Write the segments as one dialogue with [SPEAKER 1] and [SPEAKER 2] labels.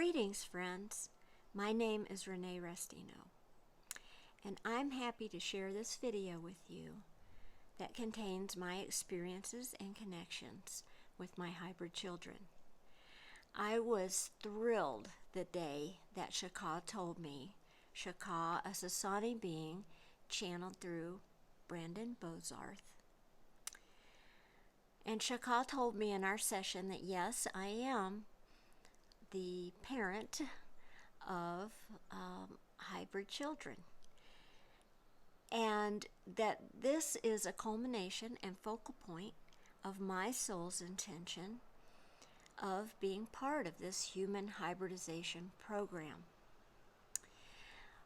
[SPEAKER 1] Greetings, friends. My name is Renee Restino, and I'm happy to share this video with you that contains my experiences and connections with my hybrid children. I was thrilled the day that Shaka told me, Shaka, a Sasani being channeled through Brandon Bozarth. And Shaka told me in our session that yes, I am the parent of hybrid children, and that this is a culmination and focal point of my soul's intention of being part of this human hybridization program.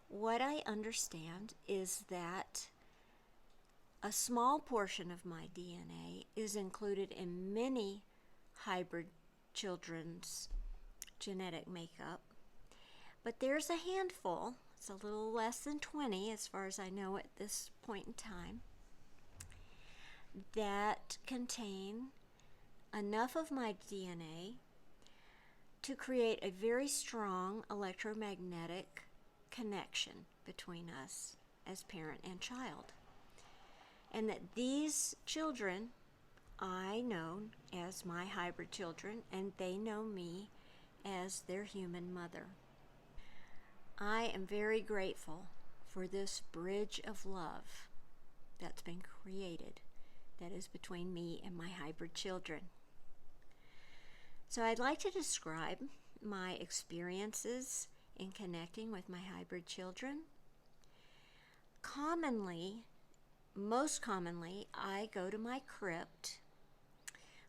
[SPEAKER 1] What I understand is that a small portion of my DNA is included in many hybrid children's genetic makeup, but there's a handful, it's a little less than 20 as far as I know at this point in time, that contain enough of my DNA to create a very strong electromagnetic connection between us as parent and child. And that these children I know as my hybrid children, and they know me as their human mother. I am very grateful for this bridge of love that's been created that is between me and my hybrid children. So I'd like to describe my experiences in connecting with my hybrid children. Most commonly, I go to my crypt,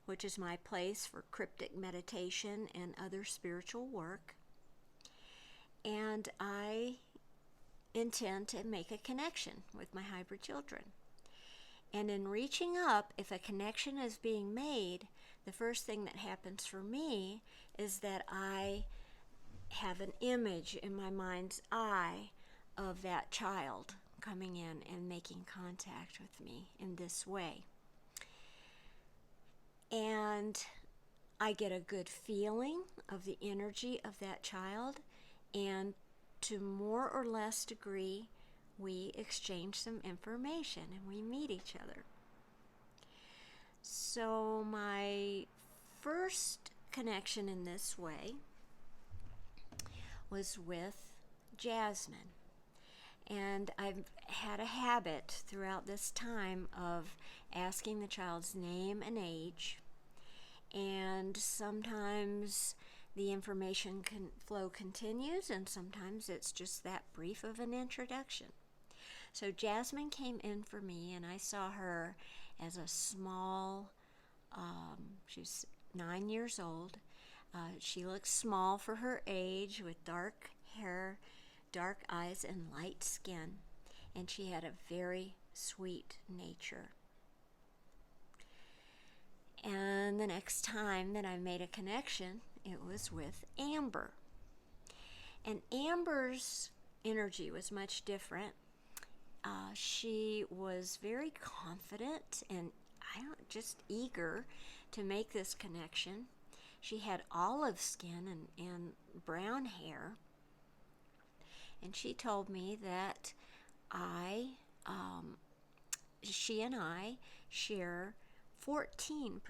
[SPEAKER 1] which is my place for cryptic meditation and other spiritual work, and I intend to make a connection with my hybrid children. And in reaching up, if a connection is being made, the first thing that happens for me is that I have an image in my mind's eye of that child coming in and making contact with me in this way. And I get a good feeling of the energy of that child, and to more or less degree, we exchange some information and we meet each other. So my first connection in this way was with Jasmine. And I've had a habit throughout this time of asking the child's name and age, and sometimes the information flow continues, and sometimes it's just that brief of an introduction. So Jasmine came in for me, and I saw her as a small, she's 9 years old. She looks small for her age, with dark hair, dark eyes, and light skin, and she had a very sweet nature. And the next time that I made a connection, it was with Amber. And Amber's energy was much different. She was very confident and just eager to make this connection. She had olive skin and brown hair. And she told me that she and I share 14%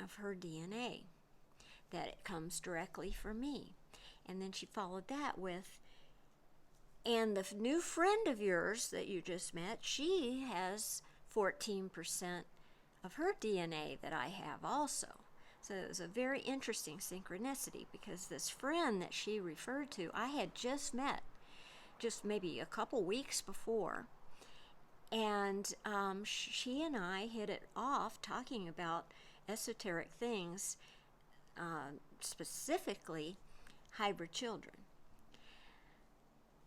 [SPEAKER 1] of her DNA, that it comes directly from me. And then she followed that with, and the new friend of yours that you just met, she has 14% of her DNA that I have also. So it was a very interesting synchronicity, because this friend that she referred to, I had just met just maybe a couple weeks before, and she and I hit it off talking about esoteric things, specifically hybrid children.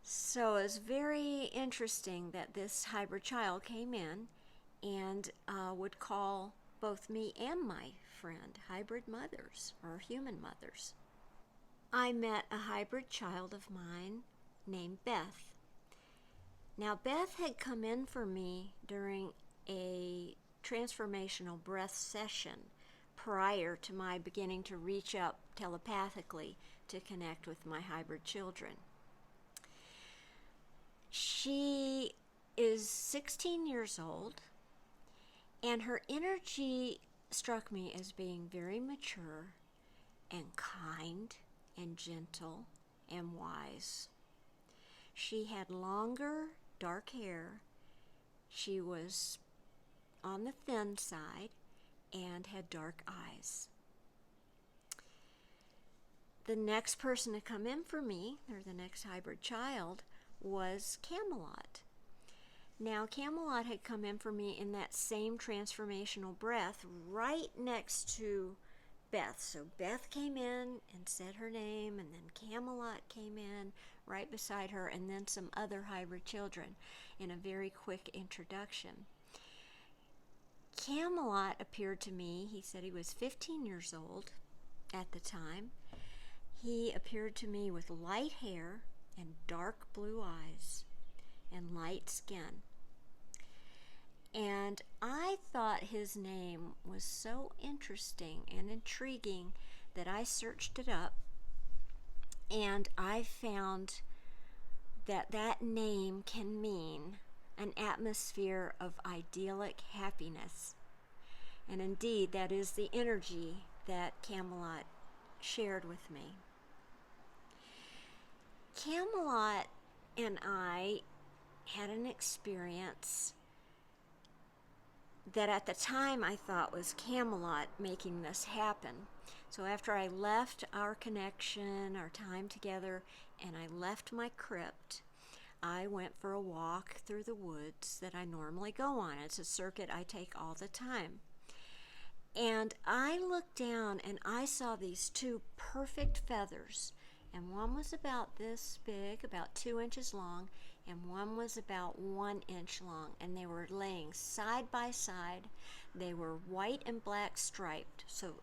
[SPEAKER 1] So it was very interesting that this hybrid child came in and would call both me and my friend hybrid mothers, or human mothers. I met a hybrid child of mine named Beth. Now, Beth had come in for me during a transformational breath session prior to my beginning to reach up telepathically to connect with my hybrid children. She is 16 years old, and her energy struck me as being very mature and kind and gentle and wise. She had longer, dark hair. She was on the thin side and had dark eyes. The next person to come in for me, or the next hybrid child, was Camelot. Now, Camelot had come in for me in that same transformational breath right next to Beth. So Beth came in and said her name, and then Camelot came in right beside her, and then some other hybrid children in a very quick introduction. Camelot appeared to me, he said he was 15 years old at the time. He appeared to me with light hair and dark blue eyes and light skin. And I thought his name was so interesting and intriguing that I searched it up, and I found that that name can mean an atmosphere of idyllic happiness. And indeed, that is the energy that Camelot shared with me. Camelot and I had an experience that at the time I thought was Camelot making this happen. So after I left our connection, our time together, and I left my crypt, I went for a walk through the woods that I normally go on. It's a circuit I take all the time. And I looked down and I saw these two perfect feathers. And one was about this big, about 2 inches long, and one was about 1 inch long. And they were laying side by side. They were white and black striped, so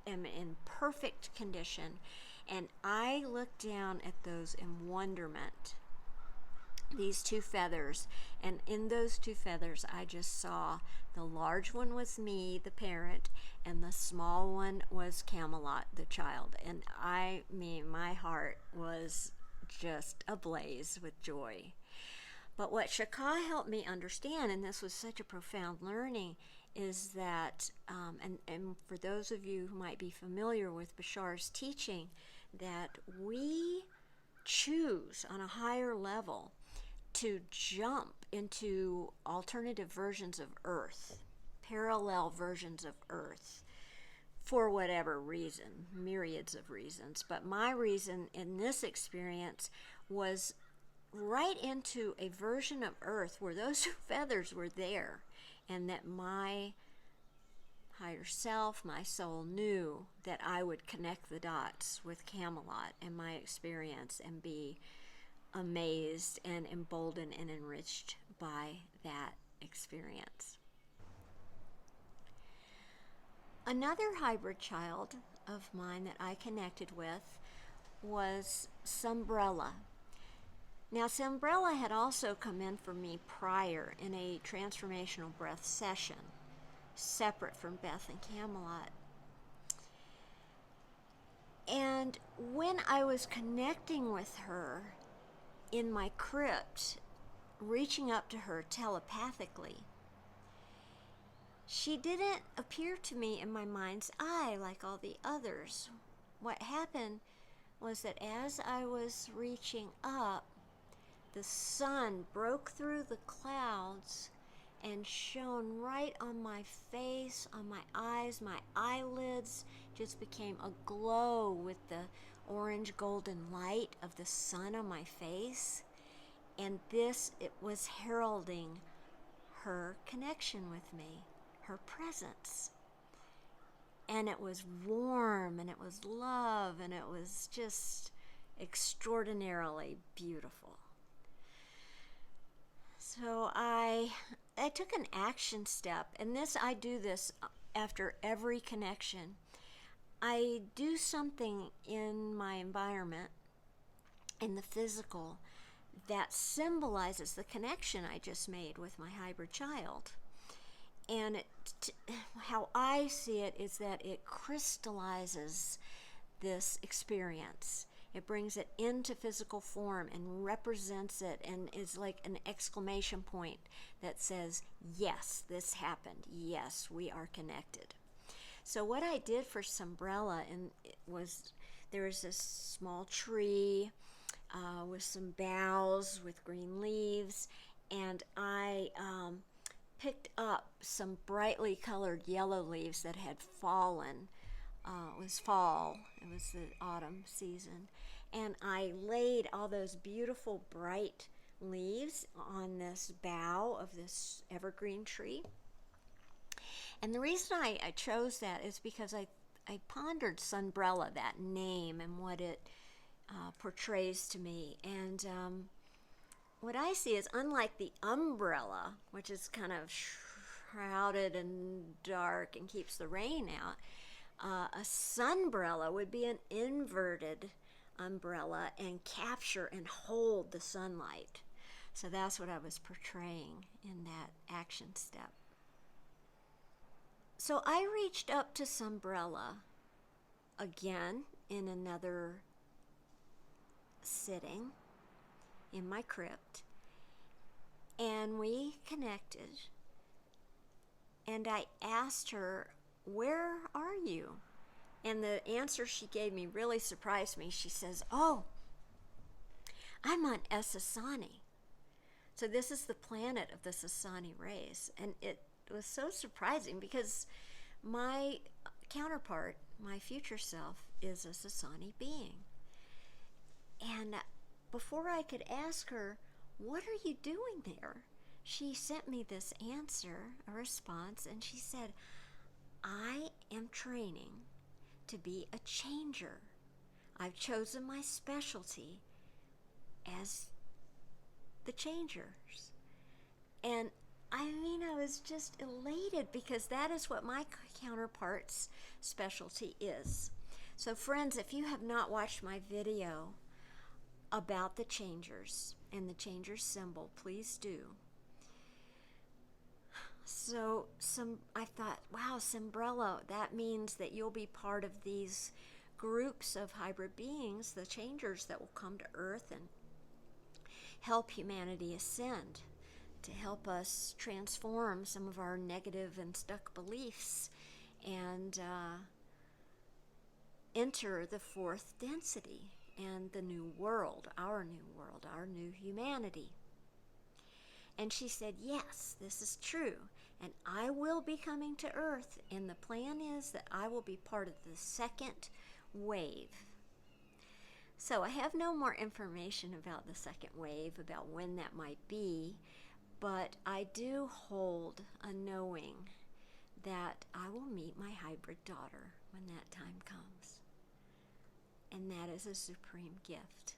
[SPEAKER 1] in perfect condition. And I looked down at those in wonderment, these two feathers. And in those two feathers, I just saw the large one was me, the parent, and the small one was Camelot, the child. And I mean, my heart was just ablaze with joy. But what Shaka helped me understand, and this was such a profound learning, is that, and for those of you who might be familiar with Bashar's teaching, that we choose on a higher level to jump into alternative versions of Earth, parallel versions of Earth, for whatever reason, myriads of reasons. But my reason in this experience was right into a version of Earth where those two feathers were there, and that my higher self, my soul, knew that I would connect the dots with Camelot and my experience and be amazed and emboldened and enriched by that experience. Another hybrid child of mine that I connected with was Sumbrella. Now, Sumbrella had also come in for me prior in a transformational breath session, separate from Beth and Camelot. And when I was connecting with her in my crypt, reaching up to her telepathically, she didn't appear to me in my mind's eye like all the others. What happened was that as I was reaching up, the sun broke through the clouds and shone right on my face, on my eyes. My eyelids just became aglow with the orange golden light of the sun on my face. And it was heralding her connection with me, her presence. And it was warm, and it was love, and it was just extraordinarily beautiful. So I took an action step, and I do this after every connection. I do something in my environment, in the physical, that symbolizes the connection I just made with my hybrid child. And how I see it is that it crystallizes this experience. It brings it into physical form and represents it, and is like an exclamation point that says, yes, this happened. Yes, we are connected. So what I did for Sumbrella was, there was this small tree with some boughs with green leaves, and I picked up some brightly colored yellow leaves that had fallen. It was fall, it was the autumn season, and I laid all those beautiful bright leaves on this bough of this evergreen tree. And the reason I chose that is because I pondered Sunbrella, that name, and what it portrays to me. And what I see is, unlike the umbrella, which is kind of shrouded and dark and keeps the rain out, a sunbrella would be an inverted umbrella and capture and hold the sunlight. So that's what I was portraying in that action step. So I reached up to Sumbrella again in another sitting in my crypt, and we connected, and I asked her, "Where are you?" And the answer she gave me really surprised me. She says, "Oh, I'm on Essassani." So this is the planet of the Sassani race. And it was so surprising because my counterpart, my future self, is a Sassani being. And before I could ask her, "What are you doing there?" she sent me this answer, a response, and she said, "I am training to be a changer. I've chosen my specialty as the changers." And I mean, I was just elated because that is what my counterpart's specialty is. So friends, if you have not watched my video about the changers and the changer symbol, please do. So I thought, wow, Sumbrella, that means that you'll be part of these groups of hybrid beings, the changers that will come to Earth and help humanity ascend, to help us transform some of our negative and stuck beliefs and enter the fourth density and the new world, our new humanity. And she said, "Yes, this is true, and I will be coming to Earth, and the plan is that I will be part of the second wave." So I have no more information about the second wave, about when that might be, but I do hold a knowing that I will meet my hybrid daughter when that time comes. And that is a supreme gift.